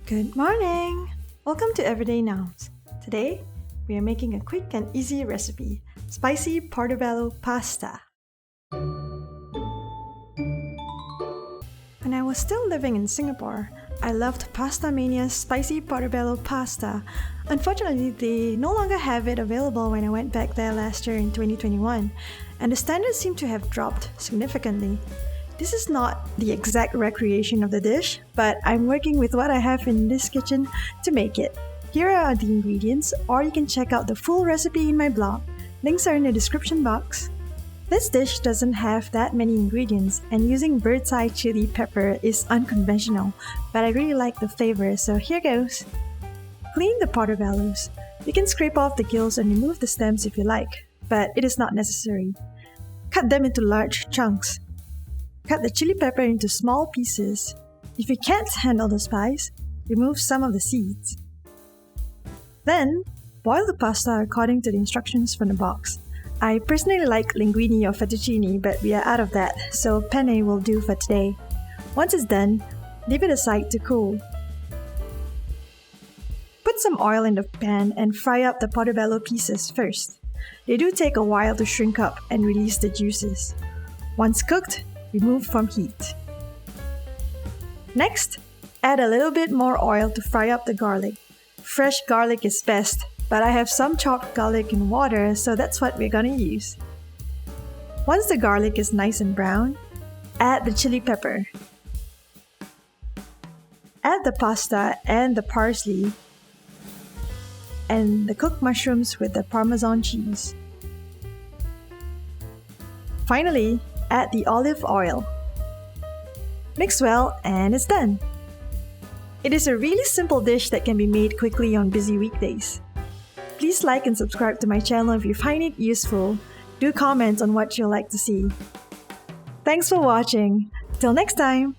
Good morning! Welcome to Everyday Noms. Today, we are making a quick and easy recipe, spicy portobello pasta. When I was still living in Singapore, I loved Pastamania's spicy portobello pasta. Unfortunately, they no longer have it available when I went back there last year in 2021, and the standards seem to have dropped significantly. This is not the exact recreation of the dish, but I'm working with what I have in this kitchen to make it. Here are the ingredients, or you can check out the full recipe in my blog. Links are in the description box. This dish doesn't have that many ingredients, and using bird's eye chili pepper is unconventional, but I really like the flavor, so here goes. Clean the portobellos. You can scrape off the gills and remove the stems if you like, but it is not necessary. Cut them into large chunks. Cut the chili pepper into small pieces. If you can't handle the spice, remove some of the seeds. Then, boil the pasta according to the instructions from the box. I personally like linguine or fettuccine, but we are out of that, so penne will do for today. Once it's done, leave it aside to cool. Put some oil in the pan and fry up the portobello pieces first. They do take a while to shrink up and release the juices. Once cooked, remove from heat. Next, add a little bit more oil to fry up the garlic. Fresh garlic is best, but I have some chopped garlic in water, so that's what we're gonna use. Once the garlic is nice and brown, add the chili pepper. Add the pasta and the parsley and the cooked mushrooms with the Parmesan cheese. Finally, add the olive oil. Mix well and it's done. It is a really simple dish that can be made quickly on busy weekdays. Please like and subscribe to my channel if you find it useful. Do comment on what you'd like to see. Thanks for watching. Till next time!